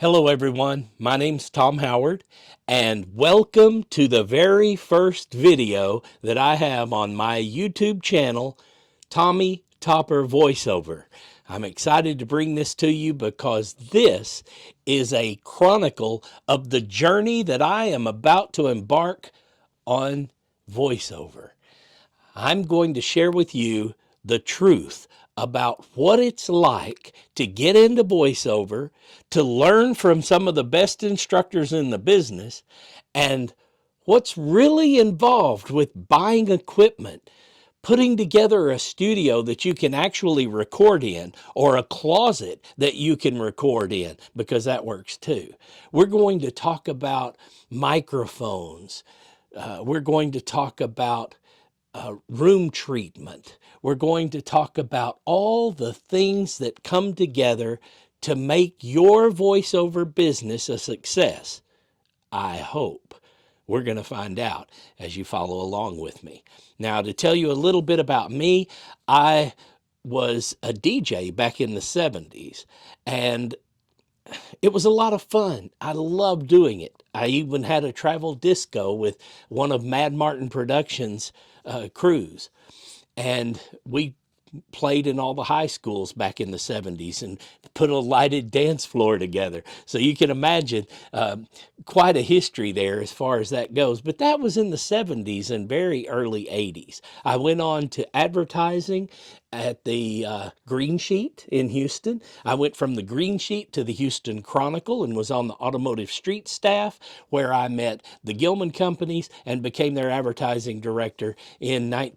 Hello, everyone. My name's Tom Howard, and welcome to the very first video that I have on my YouTube channel, Tommy Topper Voiceover. I'm excited to bring this to you because this is a chronicle of the journey that I am about to embark on voiceover. I'm going to share with you the truth about what it's like to get into voiceover, to learn from some of the best instructors in the business, and what's really involved with buying equipment, putting together a studio that you can actually record in, or a closet that you can record in, because that works too. We're going to talk about microphones. We're going to talk about room treatment. We're going to talk about all the things that come together to make your voiceover business a success. I hope. We're going to find out as you follow along with me. Now, to tell you a little bit about me, I was a DJ back in the 70s, and it was a lot of fun. I loved doing it. I even had a travel disco with one of Mad Martin Productions' crews. And we played in all the high schools back in the 70s and put a lighted dance floor together. So you can imagine quite a history there as far as that goes. But that was in the 70s and very early 80s. I went on to advertising at the Green Sheet in Houston. I went from the Green Sheet to the Houston Chronicle and was on the automotive street staff, where I met the Gilman companies and became their advertising director in I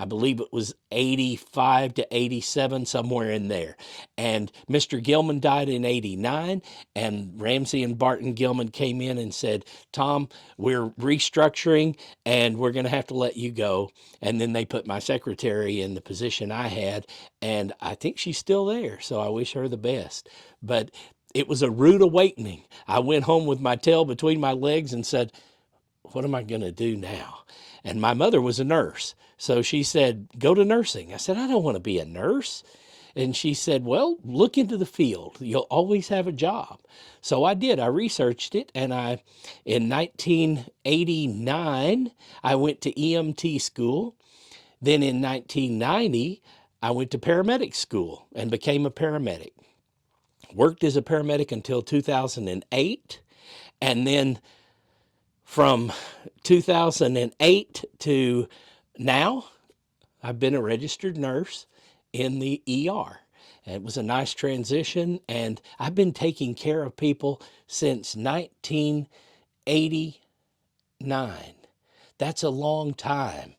believe it was 85 to 87, somewhere in there. And Mr. Gilman died in 89, and Ramsey and Barton Gilman came in and said, Tom, we're restructuring and we're going to have to let you go. And then they put my secretary in the position I had, and I think she's still there, so I wish her the best. But it was a rude awakening. I went home with my tail between my legs and said, what am I going to do now? And my mother was a nurse, so she said, go to nursing. I said, I don't want to be a nurse. And she said, well, look into the field. You'll always have a job. So I did. I researched it, and in 1989, I went to EMT school. Then in 1990, I went to paramedic school and became a paramedic. Worked as a paramedic until 2008, and then from 2008 to now, I've been a registered nurse in the ER. It was a nice transition, and I've been taking care of people since 1989. That's a long time.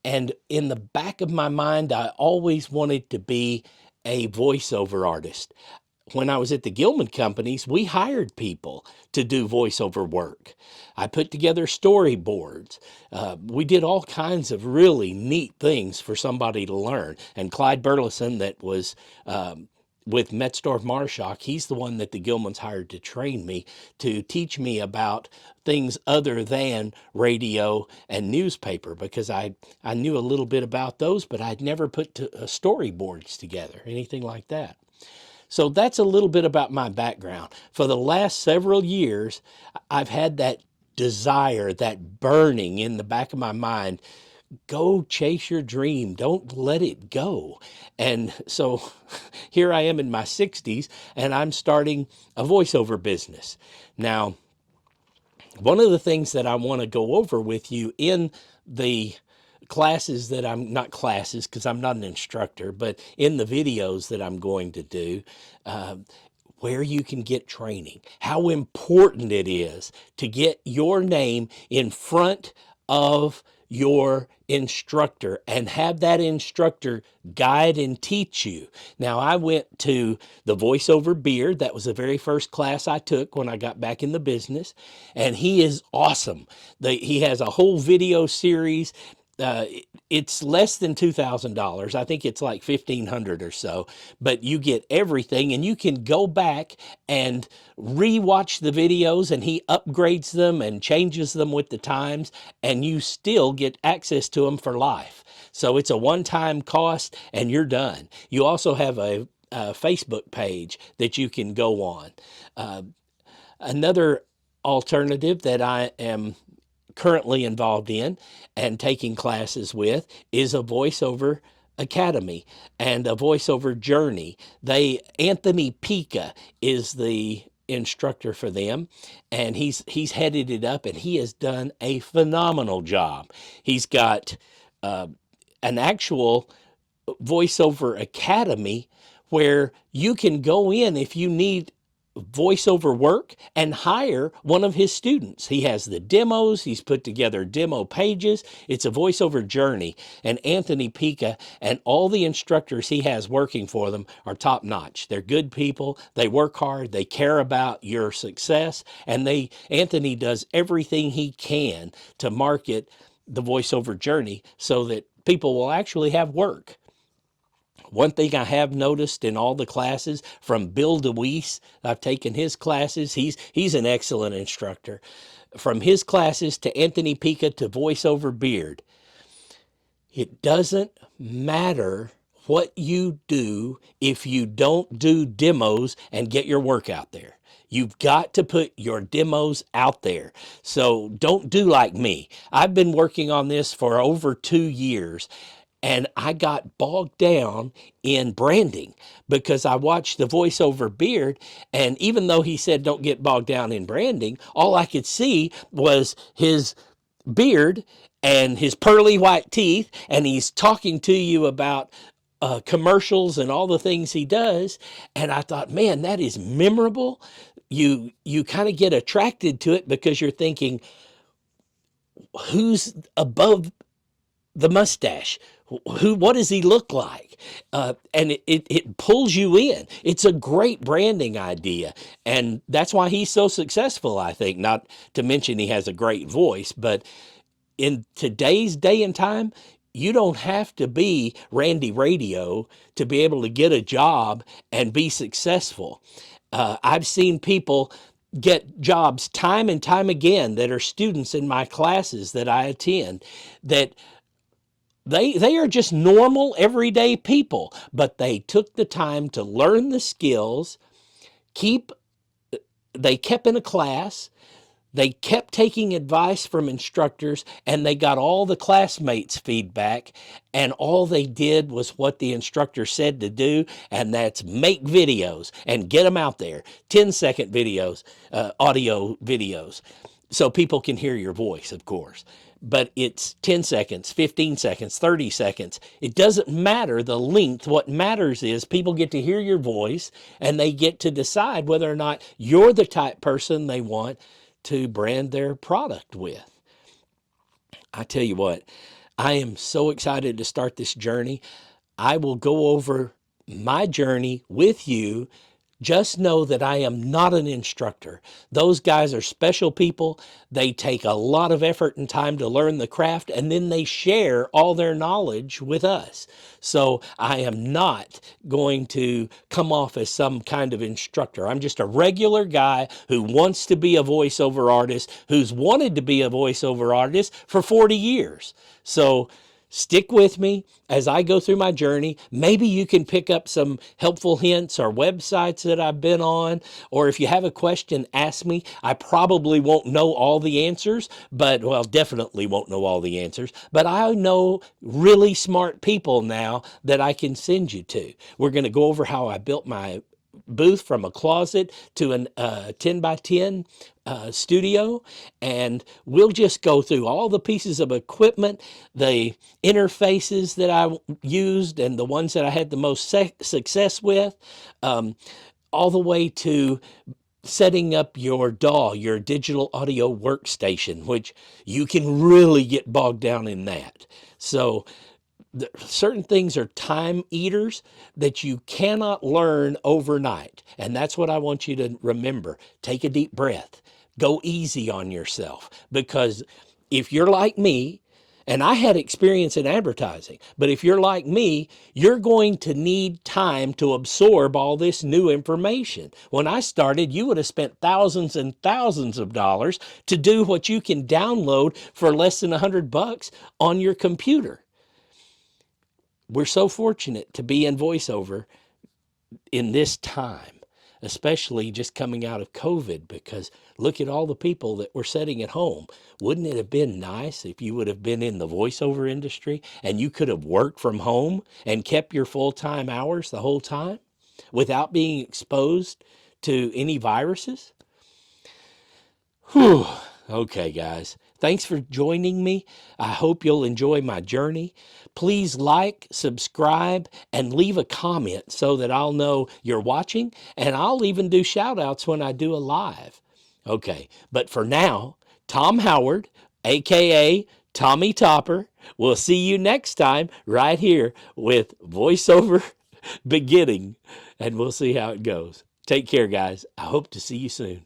And in the back of my mind, I always wanted to be a voiceover artist. When I was at the Gilman companies, we hired people to do voiceover work. I put together storyboards. We did all kinds of really neat things for somebody to learn. And Clyde Burleson, that was with Metzdorf Marshak, he's the one that the Gilmans hired to train me, to teach me about things other than radio and newspaper, because I knew a little bit about those, but I'd never put storyboards together, anything like that. So that's a little bit about my background. For the last several years, I've had that desire, that burning in the back of my mind. Go chase your dream. Don't let it go. And so here I am in my 60s, and I'm starting a voiceover business. Now, one of the things that I want to go over with you in the classes that I'm not classes, because I'm not an instructor, but in the videos that I'm going to do, where you can get training, how important it is to get your name in front of your instructor and have that instructor guide and teach you. Now, I went to the voiceover beard. That was the very first class I took when I got back in the business, and he is awesome. He has a whole video series. It's less than $2,000. I think it's like $1,500 or so, but you get everything, and you can go back and rewatch the videos, and he upgrades them and changes them with the times, and you still get access to them for life. So it's a one-time cost, and you're done. You also have a Facebook page that you can go on. Another alternative that I am currently involved in and taking classes with is a voiceover academy and a voiceover journey. Anthony Pica is the instructor for them, and he's headed it up, and he has done a phenomenal job. He's got an actual voiceover academy where you can go in if you need voiceover work and hire one of his students. He has the demos, he's put together demo pages. It's a voiceover journey, and Anthony Pica and all the instructors he has working for them are top notch. They're good people, they work hard, they care about your success, and Anthony does everything he can to market the voiceover journey so that people will actually have work. One thing I have noticed in all the classes, from Bill DeWeese, I've taken his classes. He's an excellent instructor. From his classes to Anthony Pica to VoiceOver Beard, it doesn't matter what you do if you don't do demos and get your work out there. You've got to put your demos out there. So don't do like me. I've been working on this for over 2 years. And I got bogged down in branding because I watched the voiceover Beard. And even though he said don't get bogged down in branding, all I could see was his beard and his pearly white teeth. And he's talking to you about commercials and all the things he does. And I thought, man, that is memorable. You kind of get attracted to it because you're thinking, who's above the mustache? What does he look like? And it pulls you in. It's a great branding idea. And that's why he's so successful, I think. Not to mention he has a great voice, but in today's day and time, you don't have to be Randy Radio to be able to get a job and be successful. I've seen people get jobs time and time again that are students in my classes that I attend, that they are just normal, everyday people, but they took the time to learn the skills, they kept in a class, they kept taking advice from instructors, and they got all the classmates' feedback, and all they did was what the instructor said to do, and that's make videos and get them out there. 10-second videos, audio videos, so people can hear your voice, of course. But it's 10 seconds, 15 seconds, 30 seconds. It doesn't matter the length. What matters is people get to hear your voice, and they get to decide whether or not you're the type person they want to brand their product with. I tell you what, I am so excited to start this journey. I will go over my journey with you. Just know that I am not an instructor. Those guys are special people. They take a lot of effort and time to learn the craft, and then they share all their knowledge with us. So I am not going to come off as some kind of instructor. I'm just a regular guy who wants to be a voiceover artist, who's wanted to be a voiceover artist for 40 years. So stick with me as I go through my journey. Maybe you can pick up some helpful hints or websites that I've been on, or if you have a question, ask me. I probably won't know all the answers, definitely won't know all the answers, but I know really smart people now that I can send you to. We're going to go over how I built my booth from a closet to a 10 by 10 studio, and we'll just go through all the pieces of equipment, the interfaces that I used and the ones that I had the most success with, all the way to setting up your DAW, your digital audio workstation, which you can really get bogged down in that. So certain things are time eaters that you cannot learn overnight. And that's what I want you to remember. Take a deep breath. Go easy on yourself. Because if you're like me, and I had experience in advertising, but if you're like me, you're going to need time to absorb all this new information. When I started, you would have spent thousands and thousands of dollars to do what you can download for less than $100 on your computer. We're so fortunate to be in voiceover in this time, especially just coming out of COVID, because look at all the people that were sitting at home. Wouldn't it have been nice if you would have been in the voiceover industry and you could have worked from home and kept your full-time hours the whole time without being exposed to any viruses? Whew. Okay, guys. Thanks for joining me. I hope you'll enjoy my journey. Please like, subscribe, and leave a comment so that I'll know you're watching, and I'll even do shout outs when I do a live. Okay, but for now, Tom Howard, aka Tommy Topper, will see you next time right here with voiceover beginning, and we'll see how it goes. Take care, guys. I hope to see you soon.